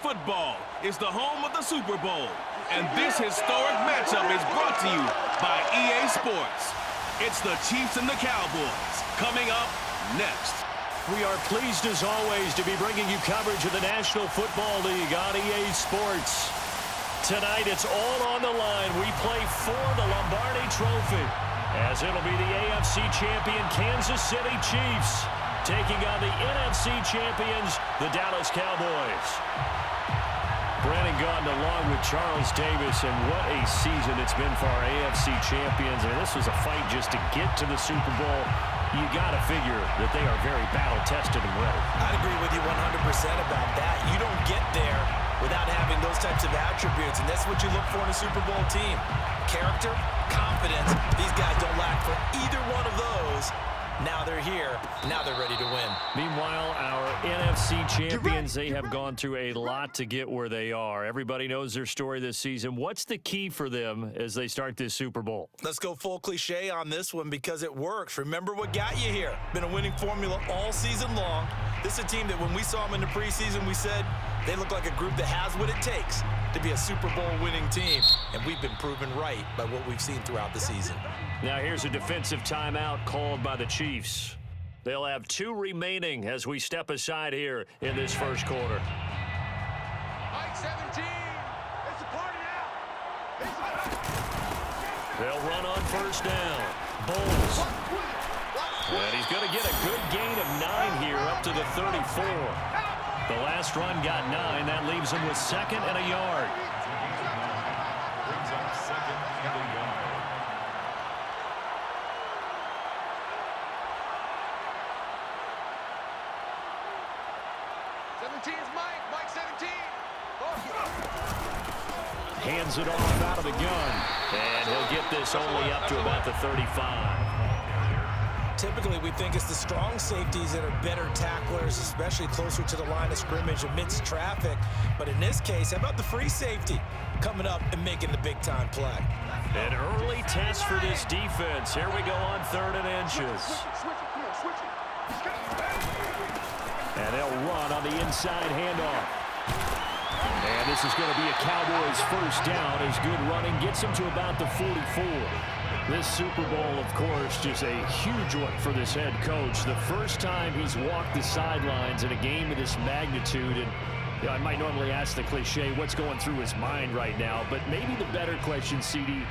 football is the home of the Super Bowl. And this historic matchup is brought to you by EA Sports. It's the Chiefs and the Cowboys coming up next. We are pleased as always to be bringing you coverage of the National Football League on EA Sports. Tonight it's all on the line. We play for the Lombardi Trophy, as it'll be the AFC champion Kansas City Chiefs taking on the NFC champions, the Dallas Cowboys. Brandon Gaudin along with Charles Davis, and what a season it's been for our AFC champions. I mean, this was a fight just to get to the Super Bowl. You got to figure that they are very battle-tested and ready. I'd agree with you 100% about that. You don't get there without having those types of attributes, and that's what you look for in a Super Bowl team. Character, confidence. These guys don't lack for either one of those. Now they're here. Now they're ready to win. Meanwhile, our NFC champions, they have gone through a lot to get where they are. Everybody knows their story this season. What's the key for them as they start this Super Bowl? Let's go full cliche on this one because it works. Remember what got you here. Been a winning formula all season long. This is a team that when we saw them in the preseason, we said they look like a group that has what it takes to be a Super Bowl winning team. And we've been proven right by what we've seen throughout the season. Now here's a defensive timeout called by the Chiefs. They'll have 2 remaining as we step aside here in this first quarter. Mike 17. It's a party now. They'll run on first down. Bowles. And he's going to get a good gain of 9 here up to the 34. The last run got 9. That leaves him with 2nd and a yard. Brings up 2nd and a yard. Mike 17. Hands it off out of the gun. And he'll get this only up to about the 35. Typically, we think it's the strong safeties that are better tacklers, especially closer to the line of scrimmage amidst traffic. But in this case, how about the free safety coming up and making the big-time play? An early test for this defense. Here we go on 3rd and inches. And they'll run on the inside handoff. And this is going to be a Cowboys first down as good running gets them to about the 44. This Super Bowl, of course, just a huge one for this head coach. The first time he's walked the sidelines in a game of this magnitude. And you know, I might normally ask the cliche, what's going through his mind right now? But maybe the better question, CD,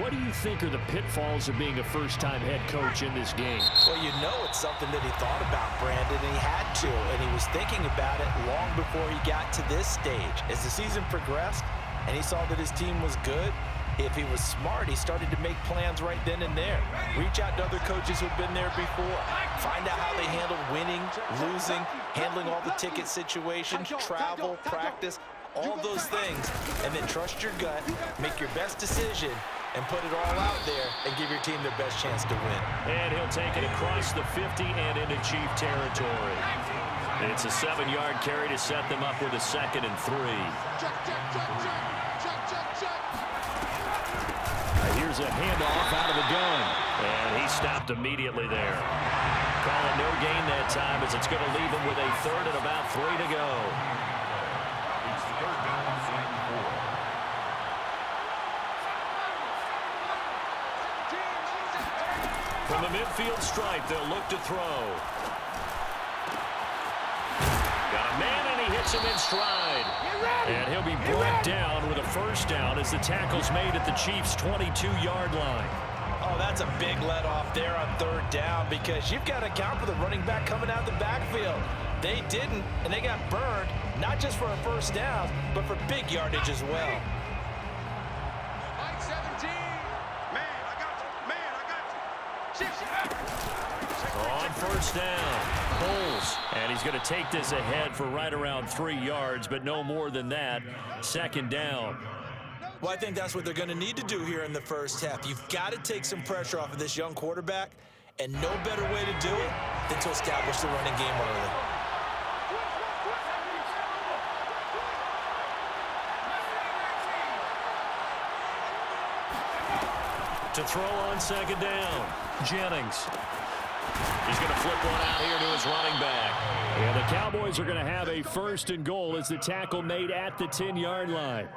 what do you think are the pitfalls of being a first-time head coach in this game? Well, you know it's something that he thought about, Brandon, and he had to. And he was thinking about it long before he got to this stage. As the season progressed and he saw that his team was good, if he was smart, he started to make plans right then and there. Reach out to other coaches who've been there before. Find out how they handled winning, losing, handling all the ticket situations, travel, practice, all those things. And then trust your gut, make your best decision, and put it all out there and give your team their best chance to win. And he'll take it across the 50 and into Chief territory. It's a 7-yard carry to set them up with a 2nd and 3. Here's a handoff out of the gun. And he stopped immediately there. Call it no gain that time as it's going to leave him with a 3rd and about 3 to go. It's 3rd down and 4. From the midfield stripe, they'll look to throw. Got a man, and he hits him in stride. And he'll be brought down with a first down as the tackle's made at the Chiefs' 22-yard line. Oh, that's a big let off there on 3rd down because you've got to account for the running back coming out of the backfield. They didn't, and they got burned, not just for a first down, but for big yardage as well. Mike 17. Man, I got you. On first down, Bowles. And he's going to take this ahead for right around 3 yards, but no more than that. 2nd down. Well, I think that's what they're going to need to do here in the first half. You've got to take some pressure off of this young quarterback, and no better way to do it than to establish the running game early. To throw on 2nd down, Jennings. He's going to flip one out here to his running back. And the Cowboys are going to have a 1st and goal as the tackle made at the 10-yard line.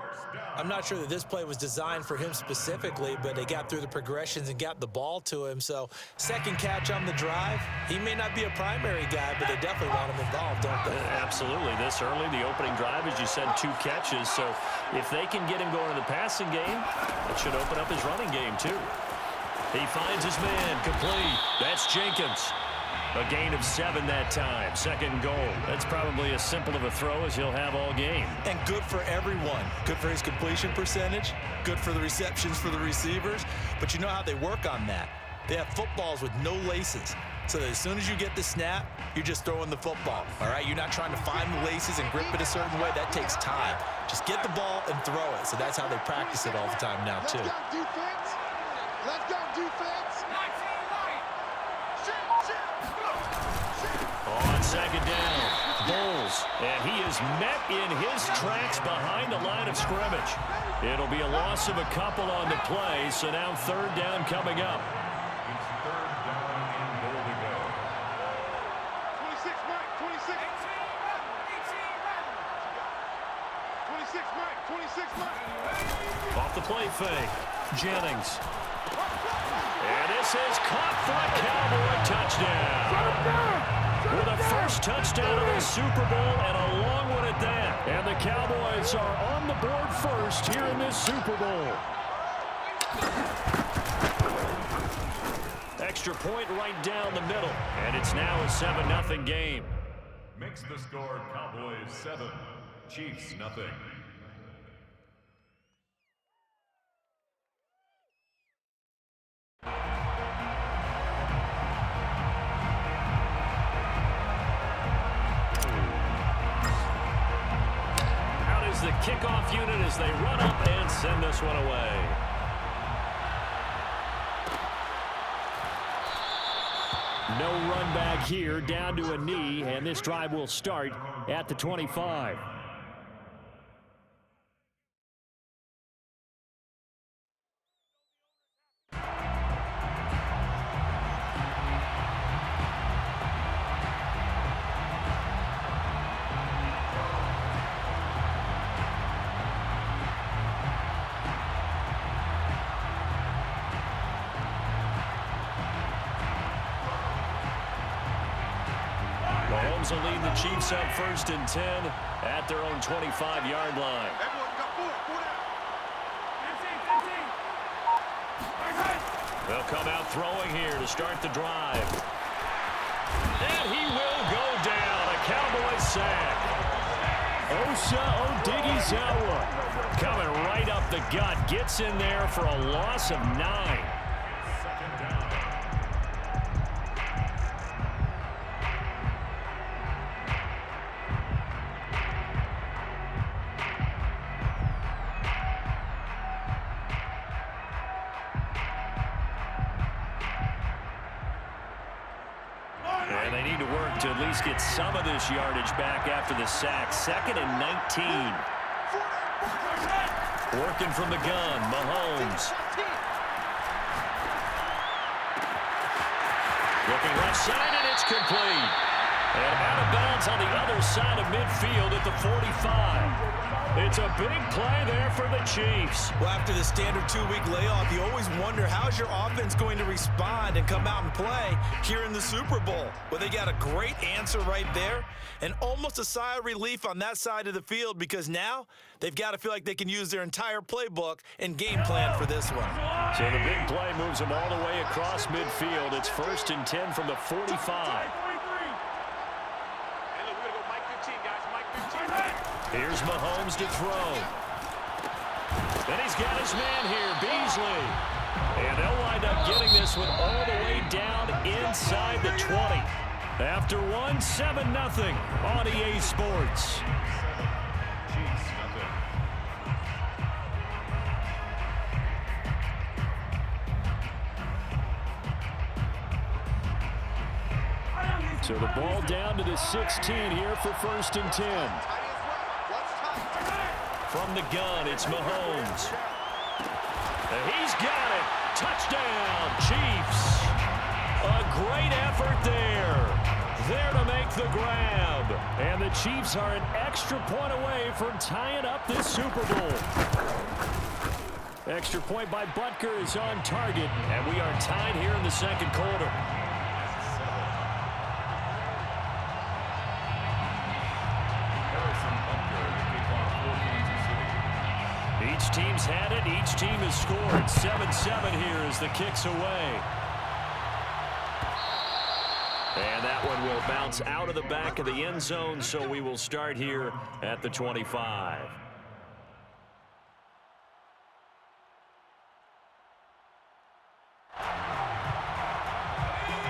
I'm not sure that this play was designed for him specifically, but they got through the progressions and got the ball to him. So, second catch on the drive. He may not be a primary guy, but they definitely want him involved, don't they? Absolutely. This early, the opening drive, as you said, 2 catches. So, if they can get him going in the passing game, it should open up his running game, too. He finds his man, complete. That's Jenkins. A gain of 7 that time. 2nd goal. That's probably as simple of a throw as he'll have all game. And good for everyone. Good for his completion percentage. Good for the receptions for the receivers. But you know how they work on that. They have footballs with no laces. So that as soon as you get the snap, you're just throwing the football. All right? You're not trying to find the laces and grip it a certain way. That takes time. Just get the ball and throw it. So that's how they practice it all the time now, too. Let's go, defense. Let's go, defense. On 2nd down, Bulls, and he is met in his tracks behind the line of scrimmage. It'll be a loss of a couple on the play, so now 3rd down coming up. It's 3rd down and goal to go. 26, Mike, 26. 26, Mike, 26, Mike. Off the play fake, Jennings. And this is caught for a Cowboy touchdown. With a 1st touchdown of the Super Bowl and a long one at that. And the Cowboys are on the board 1st here in this Super Bowl. Extra point right down the middle. And it's now a 7-0 game. Makes the score Cowboys 7, Chiefs nothing. The kickoff unit as they run up and send this one away. No run back here, down to a knee, and this drive will start at the 25. Mahomes will lead the Chiefs up 1st and 10 at their own 25-yard line. Everyone got 4 down. They'll come out throwing here to start the drive. And he will go down. A Cowboy sack. Osa Odighizuwa coming right up the gut. Gets in there for a loss of 9. And they need to work to at least get some of this yardage back after the sack. 2nd and 19. Working from the gun, Mahomes. Looking left side, and it's complete. And out of bounds on the other side of midfield at the 45. It's a big play there for the Chiefs. Well, after the standard 2-week layoff, you always wonder how's your offense going to respond and come out and play here in the Super Bowl. Well, they got a great answer right there and almost a sigh of relief on that side of the field because now they've got to feel like they can use their entire playbook and game plan for this one. So the big play moves them all the way across midfield. It's 1st and 10 from the 45. Here's Mahomes to throw. Then he's got his man here, Beasley. And they'll wind up getting this one all the way down inside the 20. After 7-0 on EA Sports. Chiefs nothing. So the ball down to the 16 here for 1st and 10. From the gun, it's Mahomes. And he's got it. Touchdown, Chiefs. A great effort there. There to make the grab. And the Chiefs are an extra point away from tying up this Super Bowl. Extra point by Butker is on target, and we are tied here in the second quarter. Each team's had it. Each team has scored. 7-7 here as the kick's away. And that one will bounce out of the back of the end zone, so we will start here at the 25.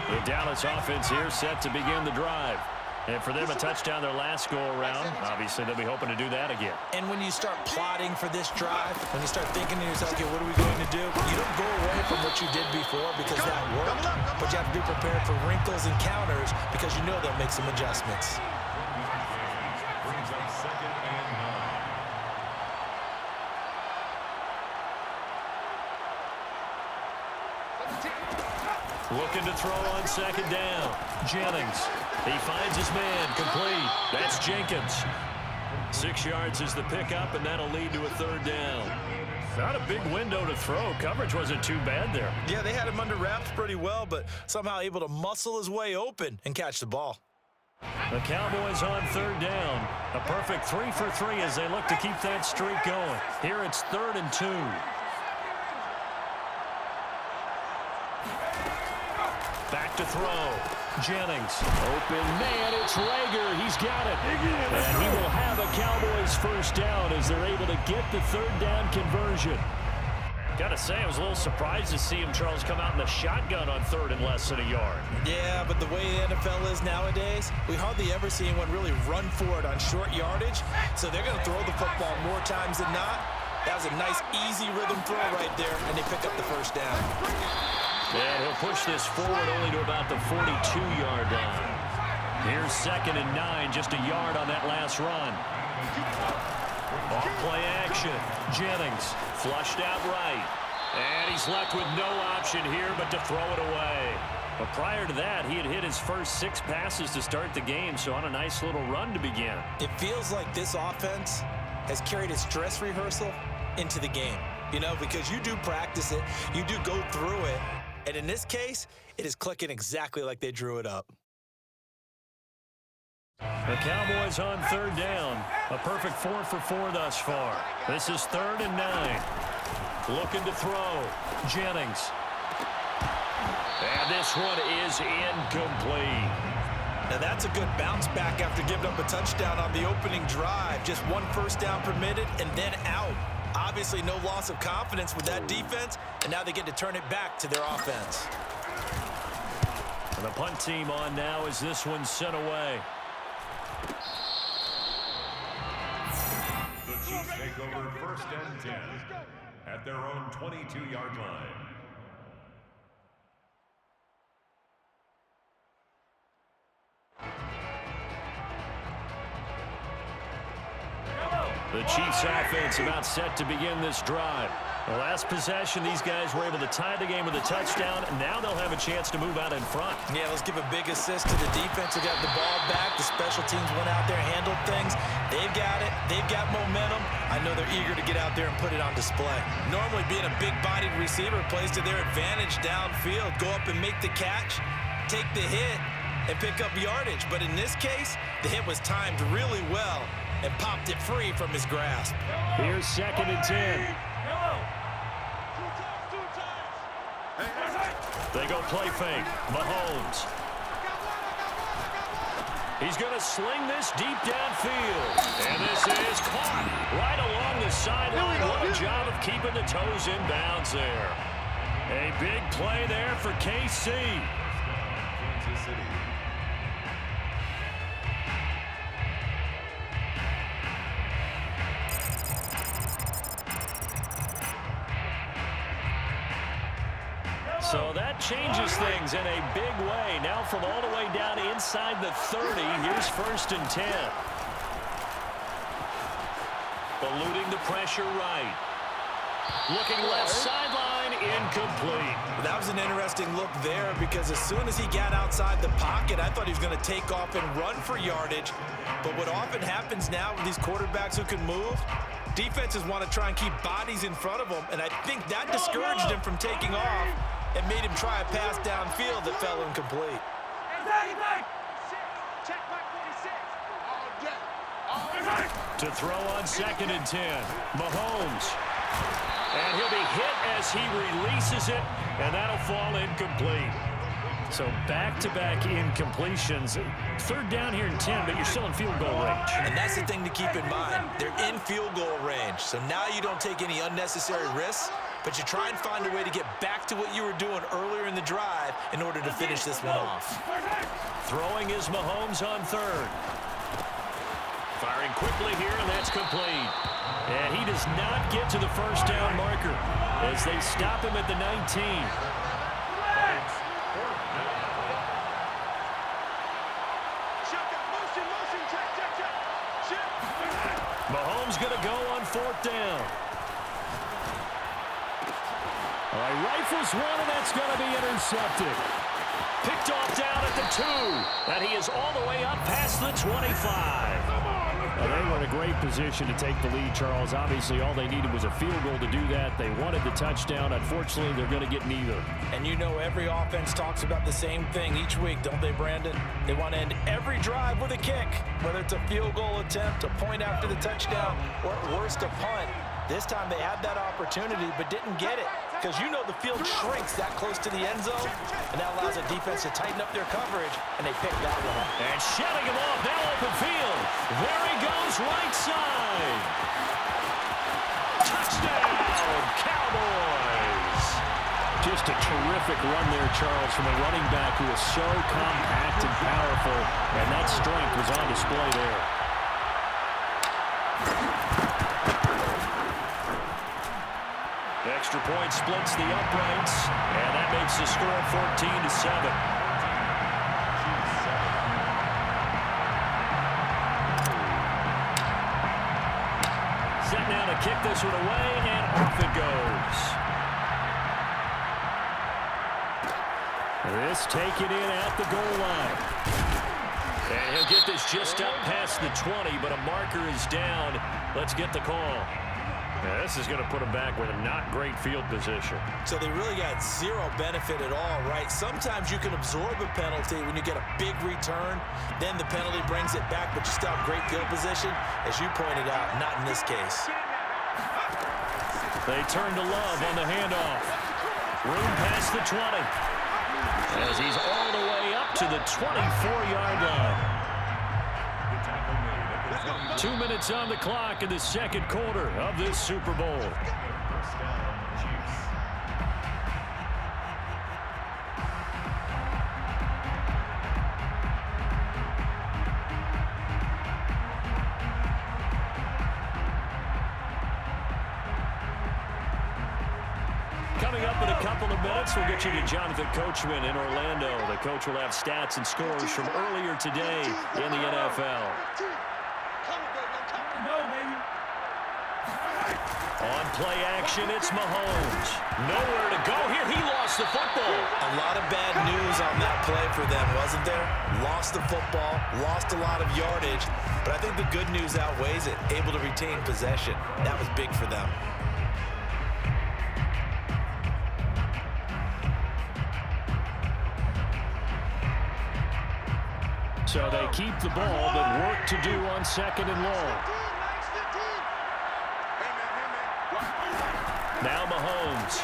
The Dallas offense here set to begin the drive. And for them, a touchdown their last go-around. Obviously, they'll be hoping to do that again. And when you start plotting for this drive, when you start thinking to yourself, okay, what are we going to do? You don't go away from what you did before because that worked. But you have to be prepared for wrinkles and counters because you know they'll make some adjustments. Brings up 2nd and 9. Looking to throw on 2nd down. Jennings. He finds his man. Complete. That's Jenkins. 6 yards is the pickup, and that'll lead to a 3rd down. Not a big window to throw. Coverage wasn't too bad there. Yeah, they had him under wraps pretty well, but somehow able to muscle his way open and catch the ball. The Cowboys on 3rd down. A perfect 3 for 3 as they look to keep that streak going. Here it's 3rd and 2. Back to throw. Jennings. Open man. It's Rager. He's got it. And he will have a Cowboys 1st down as they're able to get the 3rd down conversion. Got to say, I was a little surprised to see him, Charles, come out in the shotgun on 3rd and less than a yard. Yeah, but the way the NFL is nowadays, we hardly ever see anyone really run for it on short yardage. So they're going to throw the football more times than not. That was a nice, easy rhythm throw right there, and they pick up the 1st down. And he'll push this forward only to about the 42-yard line. Here's 2nd and 9, just a yard on that last run. Off play action. Jennings flushed out right. And he's left with no option here but to throw it away. But prior to that, he had hit his first 6 passes to start the game, so on a nice little run to begin. It feels like this offense has carried its dress rehearsal into the game. You know, because you do practice it, you do go through it, and in this case, it is clicking exactly like they drew it up. The Cowboys on 3rd down. A perfect 4 for 4 thus far. This is 3rd and 9. Looking to throw. Jennings. And this one is incomplete. Now that's a good bounce back after giving up a touchdown on the opening drive. Just 1 first down permitted and then out. Obviously no loss of confidence with that defense, and now they get to turn it back to their offense. And the punt team on now as this one's sent away. The Chiefs take over 1st and 10 at their own 22-yard line. The Chiefs offense about set to begin this drive. The last possession, these guys were able to tie the game with a touchdown. Now they'll have a chance to move out in front. Yeah, let's give a big assist to the defense who got the ball back. The special teams went out there, handled things. They've got it. They've got momentum. I know they're eager to get out there and put it on display. Normally being a big-bodied receiver plays to their advantage downfield. Go up and make the catch, take the hit, and pick up yardage. But in this case, the hit was timed really well and popped it free from his grasp. Here's 2nd and 10. They go play fake. Mahomes. He's going to sling this deep downfield. And this is caught right along the sideline. What a job of keeping the toes in bounds there. A big play there for KC. Kansas City. So that changes things in a big way. Now from all the way down inside the 30, here's 1st and 10. Eluding the pressure right. Looking left sideline incomplete. That was an interesting look there because as soon as he got outside the pocket, I thought he was going to take off and run for yardage. But what often happens now with these quarterbacks who can move, defenses want to try and keep bodies in front of them, and I think that discouraged him from taking off and made him try a pass downfield that fell incomplete. To throw on 2nd and 10, Mahomes. And he'll be hit as he releases it, and that'll fall incomplete. So back-to-back incompletions. 3rd down here and 10, but you're still in field goal range. And that's the thing to keep in mind. They're in field goal range, so now you don't take any unnecessary risks, but you try and find a way to get back to what you were doing earlier in the drive in order to finish this one off. Throwing is Mahomes on 3rd. Firing quickly here, and that's complete. And he does not get to the 1st down marker as they stop him at the 19. Mahomes going to go on 4th down. All right, rifles one, and that's going to be intercepted. Picked off down at the 2, and he is all the way up past the 25. Well, they were in a great position to take the lead, Charles. Obviously, all they needed was a field goal to do that. They wanted the touchdown. Unfortunately, they're going to get neither. And you know every offense talks about the same thing each week, don't they, Brandon? They want to end every drive with a kick, whether it's a field goal attempt, a point after the touchdown, or at worst, a punt. This time they had that opportunity but didn't get it because you know the field shrinks that close to the end zone, and that allows a defense to tighten up their coverage, and they pick that one up. And shelling him off, now open field. There he goes, right side. Touchdown, Cowboys. Just a terrific run there, Charles, from a running back who is so compact and powerful, and that strength was on display there. Extra point splits the uprights, and that makes the score 14-7. Set now to kick this one away, and off it goes. This taken in at the goal line. And he'll get this just up past the 20, but a marker is down. Let's get the call. Yeah, this is going to put them back with a not great field position. So they really got zero benefit at all, right? Sometimes you can absorb a penalty when you get a big return. Then the penalty brings it back, but you still have great field position. As you pointed out, not in this case. They turn to Love on the handoff. Room past the 20. As he's all the way up to the 24-yard line. 2 minutes on the clock in the 2nd quarter of this Super Bowl. Coming up in a couple of minutes, we'll get you to Jonathan Coachman in Orlando. The coach will have stats and scores from earlier today in the NFL. On play action, it's Mahomes. Nowhere to go here. He lost the football. A lot of bad news on that play for them, wasn't there? Lost the football, lost a lot of yardage, but I think the good news outweighs it. Able to retain possession. That was big for them. So they keep the ball, but work to do on 2nd and long. Now Mahomes.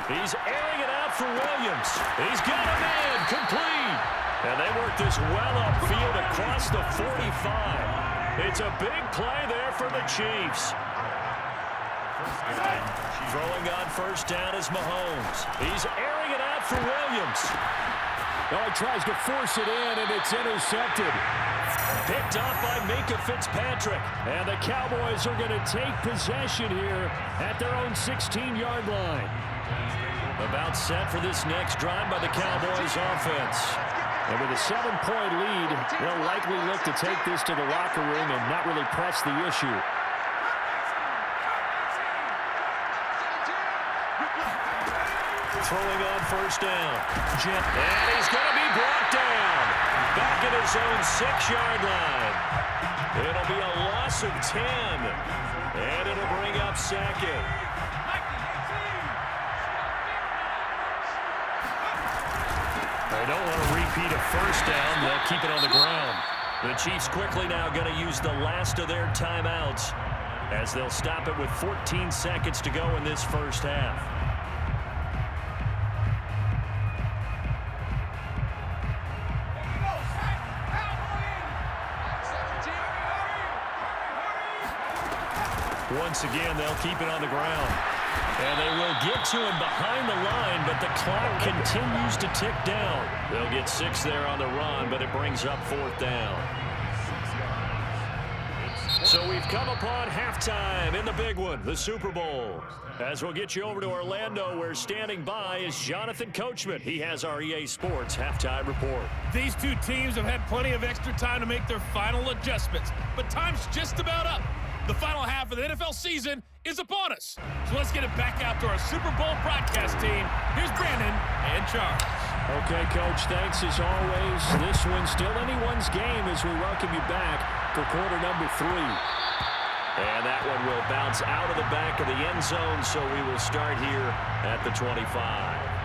He's airing it out for Williams. He's got a man, complete. And they work this well upfield across the 45. It's a big play there for the Chiefs. Throwing on 1st down is Mahomes. He's airing it out for Williams. Oh, he tries to force it in, and it's intercepted. Picked up by Minka Fitzpatrick. And the Cowboys are going to take possession here at their own 16-yard line. About set for this next drive by the Cowboys offense. And with a 7-point lead, they'll likely look to take this to the locker room and not really press the issue. Throwing on first down. And he's going to be brought down. Back at his own 6-yard line. It'll be a loss of 10. And it'll bring up second. They don't want to repeat a first down. They'll keep it on the ground. The Chiefs quickly now going to use the last of their timeouts as they'll stop it with 14 seconds to go in this first half. Once again, they'll keep it on the ground. And they will get to him behind the line, but the clock continues to tick down. They'll get 6 there on the run, but it brings up 4th down. So we've come upon halftime in the big one, the Super Bowl. As we'll get you over to Orlando, where standing by is Jonathan Coachman. He has our EA Sports halftime report. These two teams have had plenty of extra time to make their final adjustments, but time's just about up. The final half of the NFL season is upon us. So let's get it back out to our Super Bowl broadcast team. Here's Brandon and Charles. Okay, Coach, thanks as always. This one's still anyone's game as we welcome you back for quarter number 3. And that one will bounce out of the back of the end zone, so we will start here at the 25.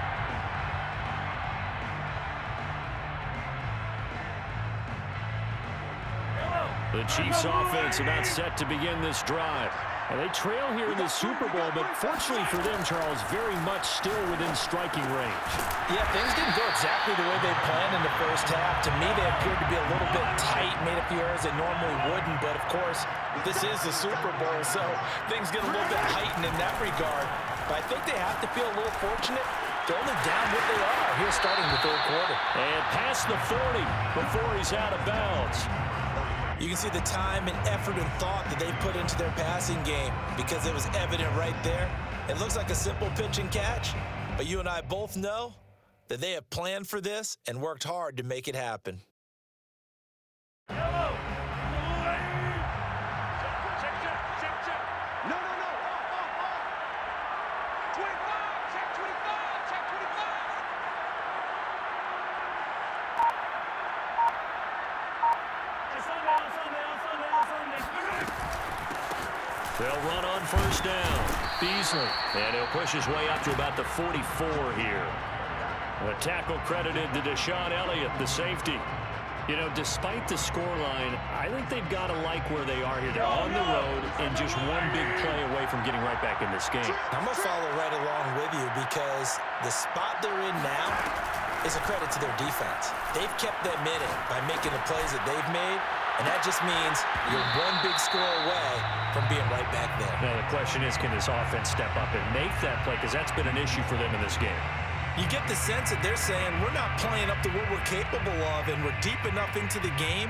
The Chiefs offense about set to begin this drive. And they trail here in the Super Bowl, but fortunately for them, Charles, very much still within striking range. Yeah, things didn't go exactly the way they planned in the first half. To me, they appeared to be a little bit tight, made a few errors they normally wouldn't. But, of course, this is the Super Bowl, so things get a little bit heightened in that regard. But I think they have to feel a little fortunate to only down what they are here starting the third quarter. And past the 40 before he's out of bounds. You can see the time and effort and thought that they put into their passing game because it was evident right there. It looks like a simple pitch and catch, but you and I both know that they have planned for this and worked hard to make it happen. They'll run on first down. Beasley. And he'll push his way up to about the 44 here. A tackle credited to Deshaun Elliott, the safety. You know, despite the scoreline, I think they've got to like where they are here. They're on the road and just one big play away from getting right back in this game. I'm going to follow right along with you because the spot they're in now is a credit to their defense. They've kept them in it by making the plays that they've made, and that just means you're one big score away from being right back there. Now, the question is, can this offense step up and make that play? Because that's been an issue for them in this game. You get the sense that they're saying, we're not playing up to what we're capable of, and we're deep enough into the game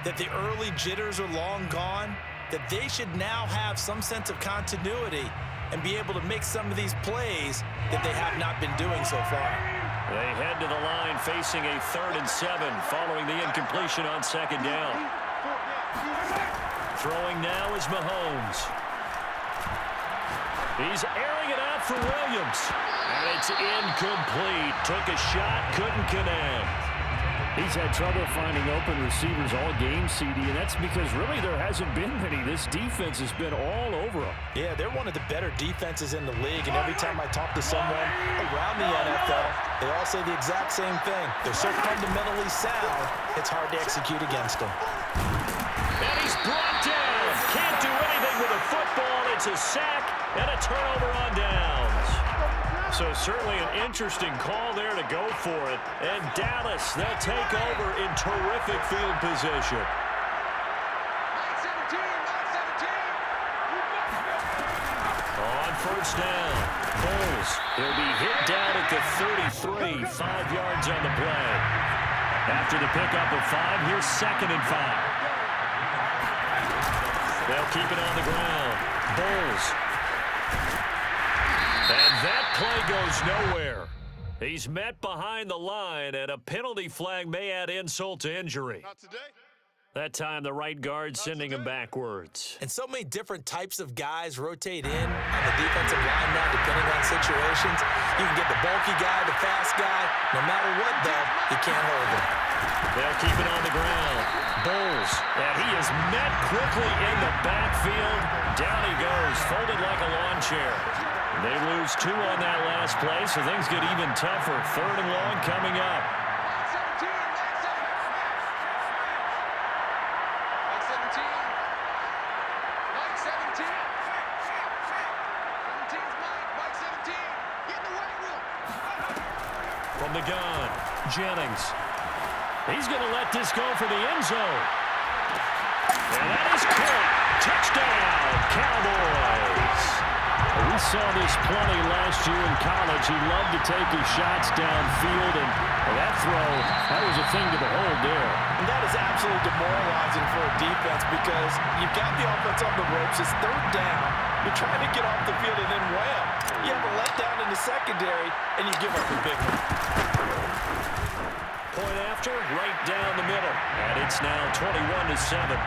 that the early jitters are long gone, that they should now have some sense of continuity and be able to make some of these plays that they have not been doing so far. They head to the line facing a 3rd and 7 following the incompletion on 2nd down. Throwing now is Mahomes. He's airing it out for Williams. And it's incomplete. Took a shot, couldn't connect. He's had trouble finding open receivers all game, CD, and that's because really there hasn't been many. This defense has been all over them. Yeah, they're one of the better defenses in the league, and every time I talk to someone around the NFL, they all say the exact same thing. They're so fundamentally sound, it's hard to execute against them. And he's brought down. Can't do anything with a football. It's a sack and a turnover on downs. So certainly an interesting call there to go for it. And Dallas, they'll take over in terrific field position. On first down, Bowles. He'll be hit down at the 33, 5 yards on the play. After the pickup of 5, here's 2nd and 5. They'll keep it on the ground. Bowles. And that play goes nowhere. He's met behind the line, and a penalty flag may add insult to injury. Not today. That time, the right guard sending him backwards. And so many different types of guys rotate in on the defensive line now, depending on situations. You can get the bulky guy, the fast guy. No matter what, though, you can't hold him. They'll keep it on the ground. Bowles, and he is met quickly in the backfield. Down he goes, folded like a lawn chair. They lose 2 on that last play, so things get even tougher. 3rd and long coming up. From the gun, Jennings. He's going to let this go for the end zone. And that is caught. Touchdown, Cowboys. We saw this plenty last year in college. He loved to take his shots downfield, and that throw, that was a thing to behold there. And that is absolutely demoralizing for a defense because you've got the offense on the ropes. It's 3rd down. You're trying to get off the field, and then wham, you have a letdown in the secondary, and you give up a big one. Point after, right down the middle. And it's now 21-7.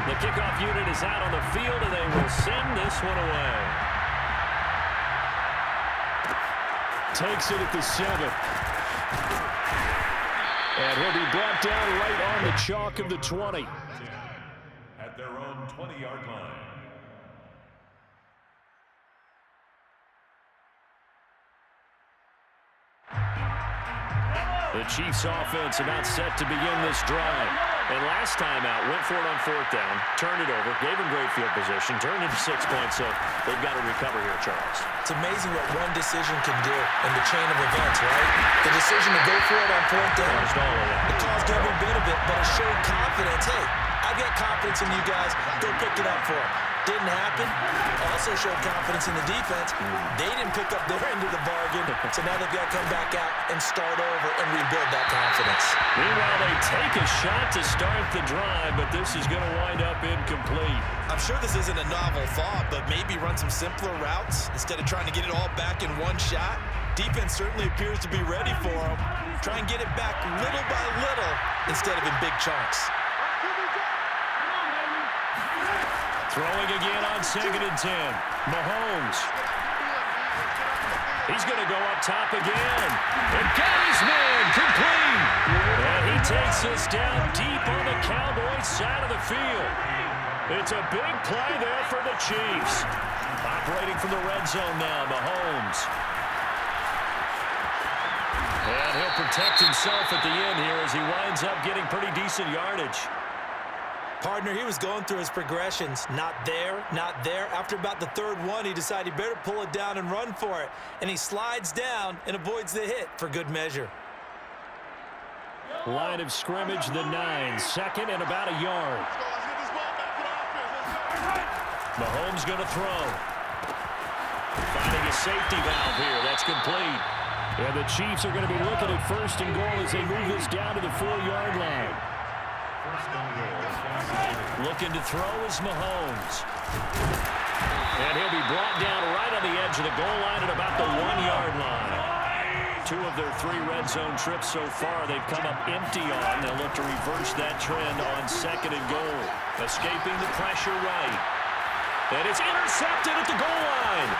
The kickoff unit is out on the field, and they will send this one away. Takes it at the 7. And he'll be brought down right on the chalk of the 20. At their own 20-yard line. The Chiefs offense about set to begin this drive. And last time out, went for it on 4th down, turned it over, gave him great field position, turned into 6 points, so they've got to recover here, Charles. It's amazing what one decision can do in the chain of events, right? The decision to go for it on 4th down. It caused every bit of it, but it showed confidence. Hey, I've got confidence in you guys. Go pick it up for it. Didn't happen. Also showed confidence in the defense. They didn't pick up their end of the bargain, so now they've got to come back out and start over and rebuild that confidence. Meanwhile, they take a shot to start the drive, but this is going to wind up incomplete. I'm sure this isn't a novel thought, but maybe run some simpler routes instead of trying to get it all back in one shot. Defense certainly appears to be ready for them. Try and get it back little by little instead of in big chunks. Throwing again on 2nd and 10. Mahomes. He's going to go up top again. And got his man complete. And he takes us down deep on the Cowboys side of the field. It's a big play there for the Chiefs. Operating from the red zone now, Mahomes. And he'll protect himself at the end here as he winds up getting pretty decent yardage. Partner, he was going through his progressions. Not there, not there. After about the 3rd one, he decided he better pull it down and run for it. And he slides down and avoids the hit for good measure. Line of scrimmage, the 9. 2nd and about a yard. Mahomes going to throw. Finding a safety valve here. That's complete. And the Chiefs are going to be looking at 1st and goal as they move this down to the 4-yard line. Looking to throw is Mahomes. And he'll be brought down right on the edge of the goal line at about the 1-yard line. 2 of their 3 red zone trips so far they've come up empty on. They'll look to reverse that trend on 2nd and goal. Escaping the pressure right. And it's intercepted at the goal line.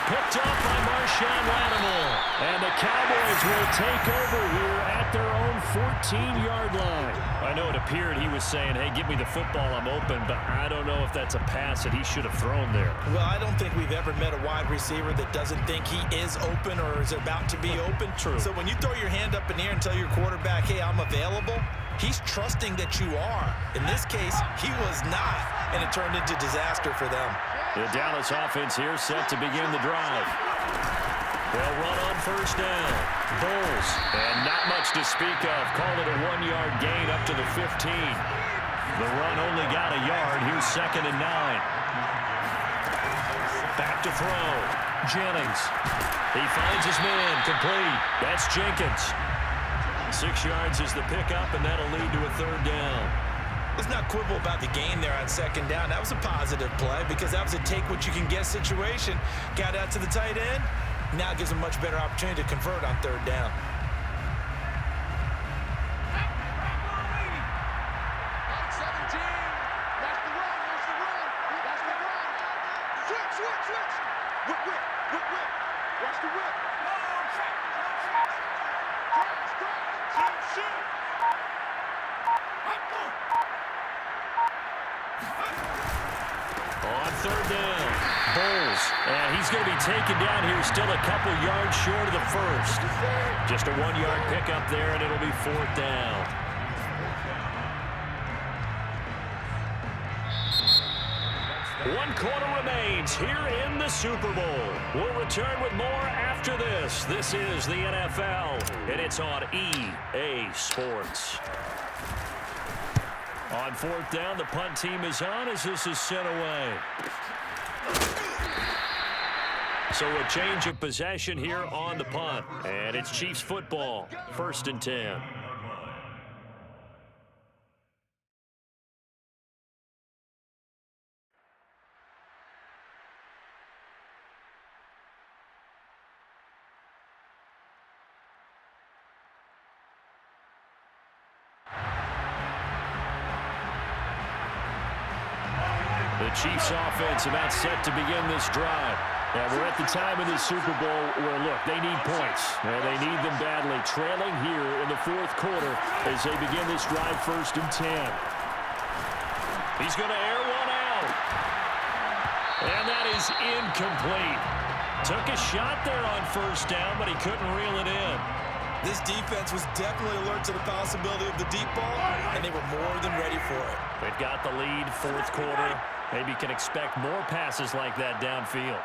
Picked up by Marshawn Lattimore. And the Cowboys will take over here at their own 14-yard line. I know it appeared he was saying, hey, give me the football, I'm open, but I don't know if that's a pass that he should have thrown there. Well, I don't think we've ever met a wide receiver that doesn't think he is open or is about to be open. True. So when you throw your hand up in the air and tell your quarterback, hey, I'm available, he's trusting that you are. In this case, he was not, and it turned into disaster for them. The Dallas offense here set to begin the drive. They'll run on 1st down. Bowles, and not much to speak of. Call it a 1-yard gain up to the 15. The run only got a yard. Here's 2nd and 9. Back to throw. Jennings. He finds his man. Complete. That's Jenkins. 6 yards is the pickup, and that'll lead to a 3rd down. Let's not quibble about the gain there on 2nd down. That was a positive play because that was a take-what-you-can-get situation. Got out to the tight end. Now it gives him a much better opportunity to convert on 3rd down. switch. Whip. Watch the whip. On third down, Bowles. And he's going to be taken down here, still a couple yards short of the first. Just a 1-yard pickup there, and it'll be fourth down. One quarter remains here in the Super Bowl. We'll return with more after this. This is the NFL, and it's on EA Sports. On fourth down, the punt team is on as this is sent away. So a change of possession here on the punt. And it's Chiefs football, 1st and 10. The Chiefs offense about set to begin this drive. And we're at the time of the Super Bowl where, look, they need points. And they need them badly. Trailing here in the fourth quarter as they begin this drive, 1st and 10. He's going to air one out. And that is incomplete. Took a shot there on 1st down, but he couldn't reel it in. This defense was definitely alert to the possibility of the deep ball, and they were more than ready for it. They've got the lead, fourth quarter. Maybe can expect more passes like that downfield.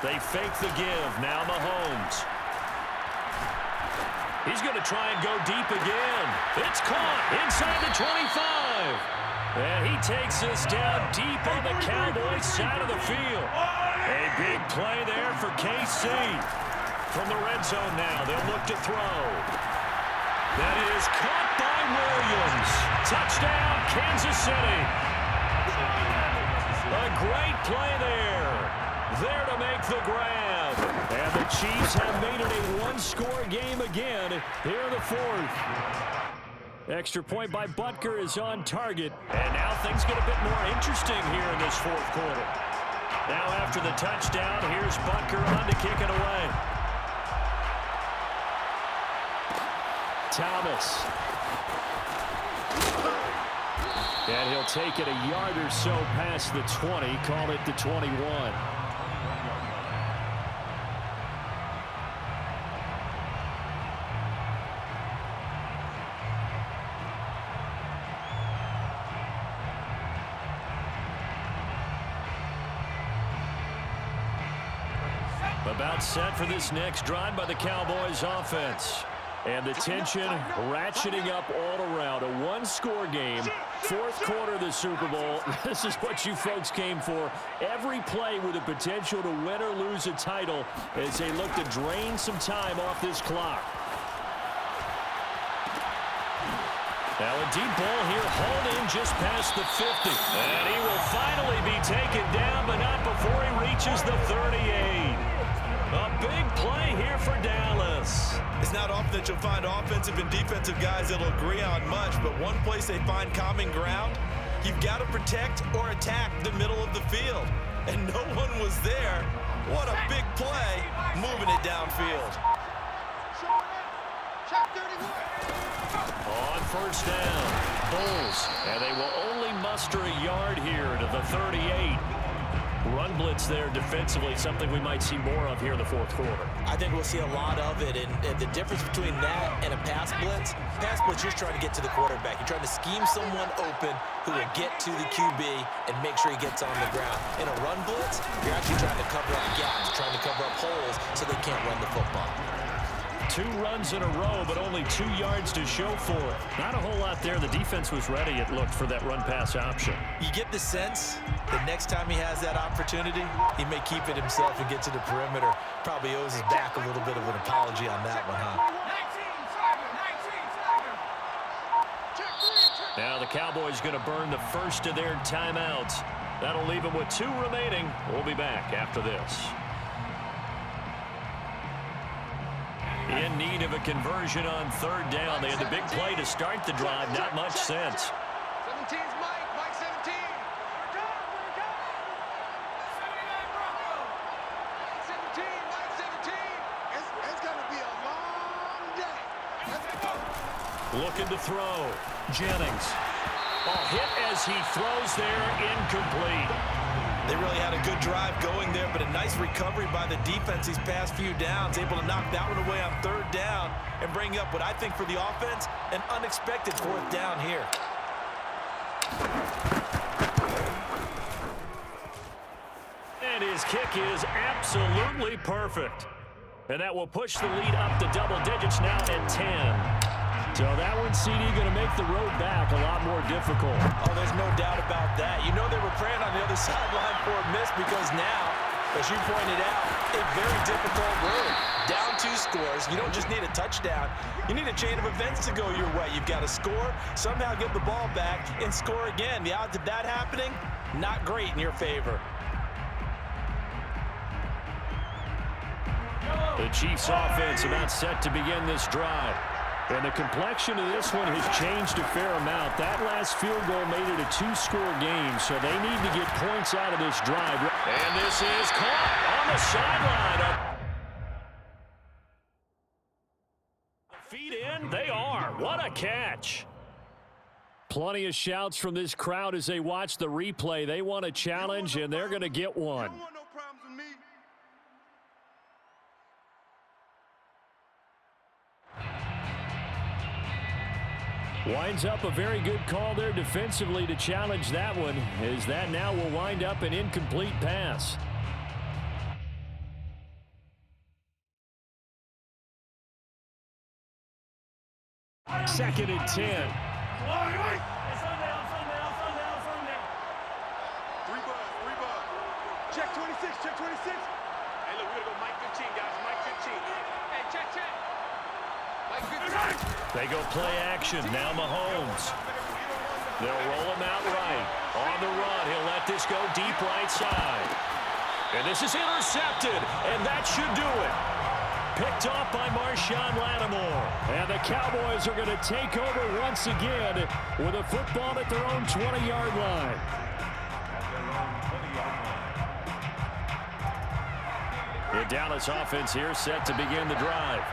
They fake the give. Now Mahomes. He's going to try and go deep again. It's caught inside the 25. And he takes this down deep on the Cowboys side of the field. A big play there for KC. From the red zone now, they'll look to throw. That is caught by Williams. Touchdown, Kansas City. A great play there. There to make the grab. And the Chiefs have made it a one-score game again here in the fourth. Extra point by Butker is on target. And now things get a bit more interesting here in this fourth quarter. Now after the touchdown, here's Butker on to kick it away. Thomas. And he'll take it a yard or so past the 20, call it the 21. About set for this next drive by the Cowboys offense. And the tension ratcheting up all around. A one-score game. Fourth quarter of the Super Bowl. This is what you folks came for. Every play with the potential to win or lose a title as they look to drain some time off this clock. Now a deep ball here, hauled in just past the 50. And he will finally be taken down, but not before he reaches the 38. A big play here for Dallas. It's not often that you'll find offensive and defensive guys that'll agree on much, but one place they find common ground, you've got to protect or attack the middle of the field. And no one was there. What a big play, moving it downfield. On 1st down, Bulls, and they will only muster a yard here to the 38. Run blitz there defensively, something we might see more of here in the fourth quarter. I think we'll see a lot of it, and the difference between that and a pass blitz, you're trying to get to the quarterback. You're trying to scheme someone open who will get to the QB and make sure he gets on the ground. In a run blitz, you're actually trying to cover up gaps, trying to cover up holes so they can't run the football. 2 runs in a row, but only 2 yards to show for it. Not a whole lot there. The defense was ready, it looked, for that run-pass option. You get the sense that next time he has that opportunity, he may keep it himself and get to the perimeter. Probably owes his back a little bit of an apology on that one, huh? Now the Cowboys going to burn the first of their timeouts. That'll leave them with 2 remaining. We'll be back after this. In need of a conversion on 3rd down. They had the big play to start the drive. Not much sense. 17's Mike 17. Looking to throw. Jennings. Hit as he throws there, incomplete. They really had a good drive going there, but a nice recovery by the defense these past few downs, able to knock that one away on 3rd down and bring up what I think for the offense, an unexpected 4th down here. And his kick is absolutely perfect. And that will push the lead up to double digits now at 10. So that one, CD, going to make the road back a lot more difficult. Oh, there's no doubt about that. You know they were praying on the other sideline for a miss because now, as you pointed out, a very difficult road. Down 2 scores. You don't just need a touchdown. You need a chain of events to go your way. You've got to score, somehow get the ball back, and score again. The odds of that happening, not great in your favor. The Chiefs offense about set to begin this drive. And the complexion of this one has changed a fair amount. That last field goal made it a 2-score game, so they need to get points out of this drive. And this is caught on the sideline. Feet in, they are. What a catch. Plenty of shouts from this crowd as they watch the replay. They want a challenge, and they're going to get one. Winds up a very good call there defensively to challenge that one, as that now will wind up an incomplete pass. Second and 10. 3 ball. Check 26, check 26. Hey, look, we're going to go Mike 15, guys. Mike 15. Hey, check. Mike 15. They go play action. Now Mahomes. They'll roll him out right. On the run, he'll let this go deep right side. And this is intercepted, and that should do it. Picked off by Marshawn Lattimore. And the Cowboys are going to take over once again with a football at their own 20-yard line. The Dallas offense here set to begin the drive.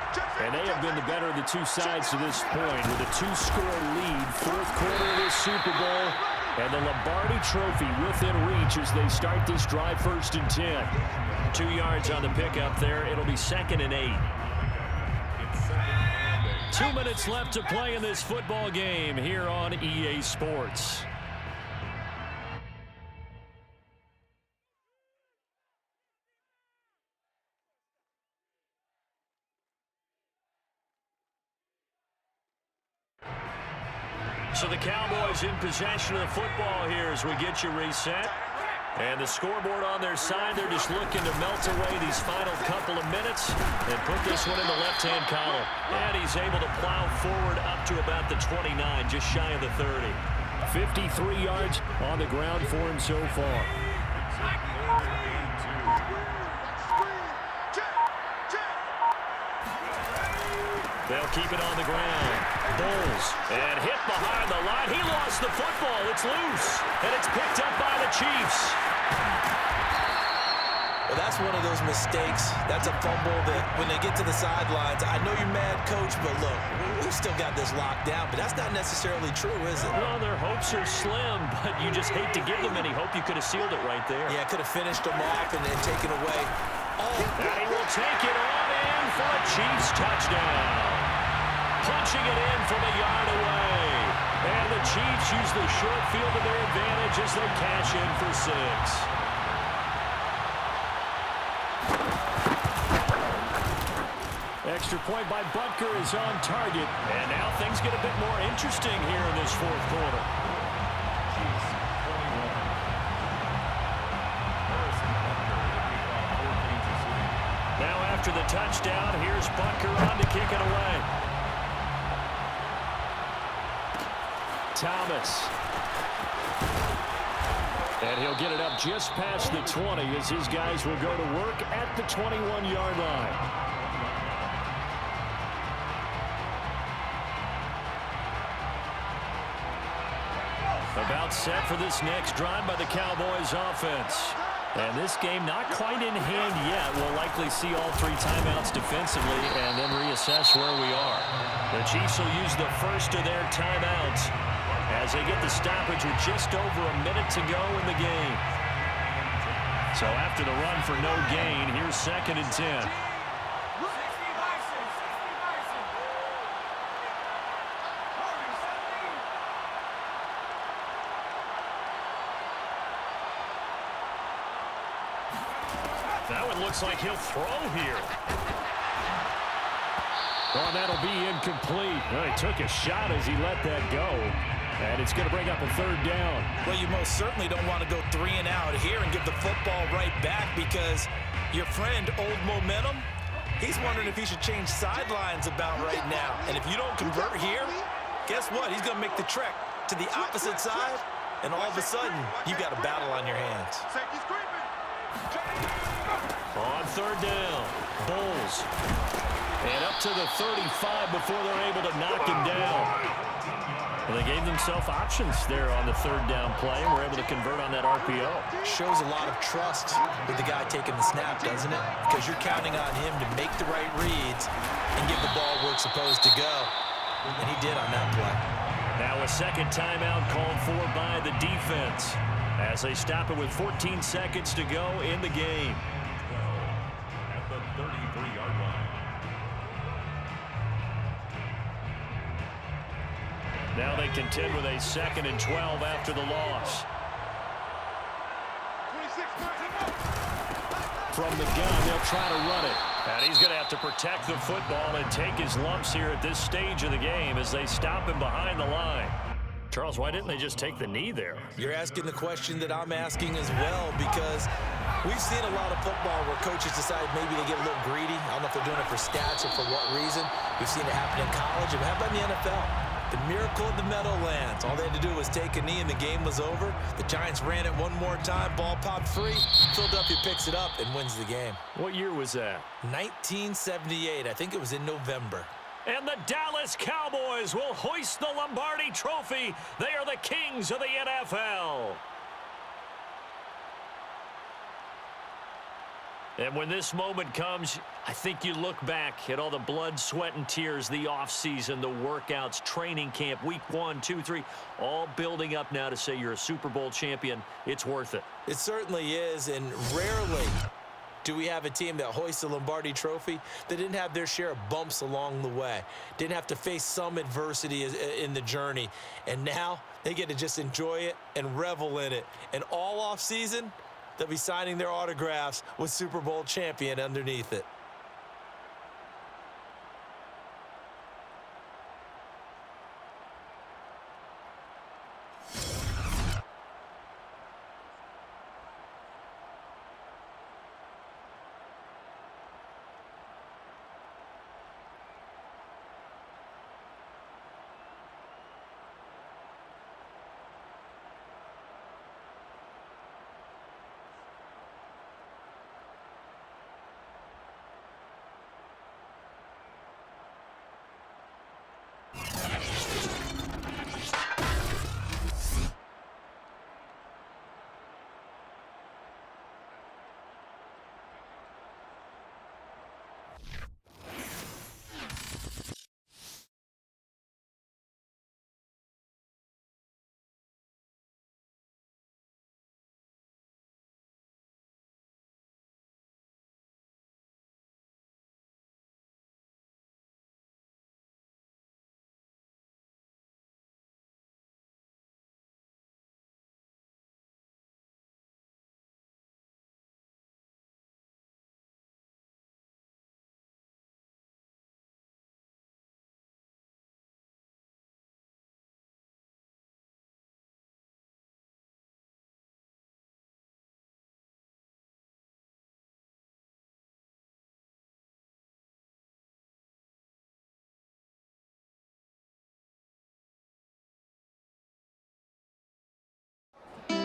And they have been the better of the two sides to this point with a 2-score lead, 4th quarter of this Super Bowl, and the Lombardi Trophy within reach as they start this drive 1st and 10. 2 yards on the pickup there. It'll be 2nd and 8. 2 minutes left to play in this football game here on EA Sports. So the Cowboys in possession of the football here as we get you reset. And the scoreboard on their side, they're just looking to melt away these final couple of minutes and put this one in the left-hand column. And he's able to plow forward up to about the 29, just shy of the 30. 53 yards on the ground for him so far. They'll keep it on the ground. Bulls. And hit behind the line. He lost the football. It's loose. And it's picked up by the Chiefs. Well, that's one of those mistakes. That's a fumble that when they get to the sidelines, I know you're mad, Coach, but look, we've still got this locked down. But that's not necessarily true, is it? Well, their hopes are slim, but you just hate to give them any hope. You could have sealed it right there. Yeah, could have finished them off and taken away. Oh, and he will take it on in for a Chiefs touchdown. Punching it in from a yard away. And the Chiefs use the short field to their advantage as they cash in for 6. Extra point by Butker is on target. And now things get a bit more interesting here in this 4th quarter. Now after the touchdown, here's Butker on to kick it away. Thomas. And he'll get it up just past the 20 as his guys will go to work at the 21-yard line. About set for this next drive by the Cowboys offense. And this game not quite in hand yet. We'll likely see all 3 timeouts defensively and then reassess where we are. The Chiefs will use the first of their timeouts as they get the stoppage with just over a minute to go in the game. So after the run for no gain, here's 2nd and 10. That one looks like he'll throw here. Oh, that'll be incomplete. Well, he took a shot as he let that go. And it's going to bring up a 3rd down. Well, you most certainly don't want to go 3 and out here and give the football right back because your friend, Old Momentum, he's wondering if he should change sidelines about right now. And if you don't convert here, guess what? He's going to make the trek to the opposite side, and all of a sudden, you've got a battle on your hands. On 3rd down, Bulls. And up to the 35 before they're able to knock him down. Well, they gave themselves options there on the 3rd down play and were able to convert on that RPO. Shows a lot of trust with the guy taking the snap, doesn't it? Because you're counting on him to make the right reads and give the ball where it's supposed to go. And he did on that play. Now a 2nd timeout called for by the defense as they stop it with 14 seconds to go in the game. At the 33-yard line. Now they contend with a 2nd and 12 after the loss. From the gun, they'll try to run it. And he's going to have to protect the football and take his lumps here at this stage of the game as they stop him behind the line. Charles, why didn't they just take the knee there? You're asking the question that I'm asking as well, because we've seen a lot of football where coaches decide maybe they get a little greedy. I don't know if they're doing it for stats or for what reason. We've seen it happen in college. But how about in the NFL? The miracle of the Meadowlands. All they had to do was take a knee and the game was over. The Giants ran it one more time. Ball popped free. Philadelphia picks it up and wins the game. What year was that? 1978. I think it was in November. And the Dallas Cowboys will hoist the Lombardi Trophy. They are the kings of the NFL. And when this moment comes, I think you look back at all the blood, sweat, and tears, the offseason, the workouts, training camp, week 1, 2, 3, all building up now to say you're a Super Bowl champion. It's worth it. It certainly is, and rarely do we have a team that hoists the Lombardi Trophy that didn't have their share of bumps along the way, didn't have to face some adversity in the journey, and now they get to just enjoy it and revel in it. And all offseason, they'll be signing their autographs with Super Bowl champion underneath it.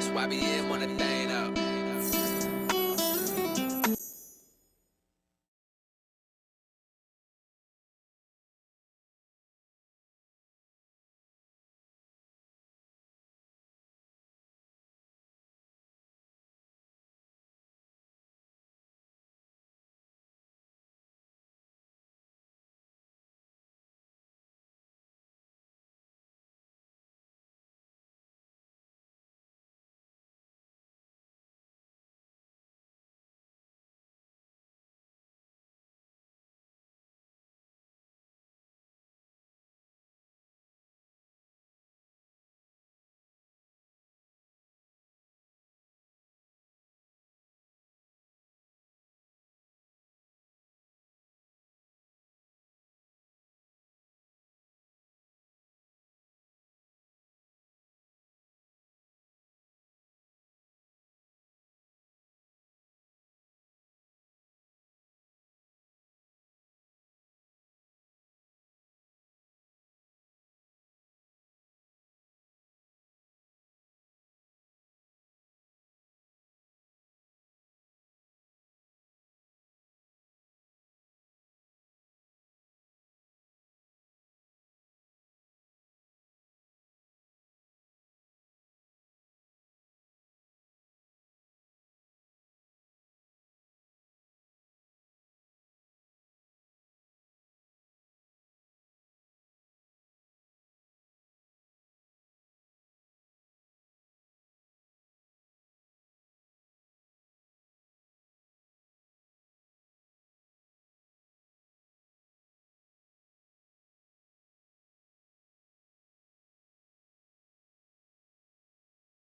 YBN want a thing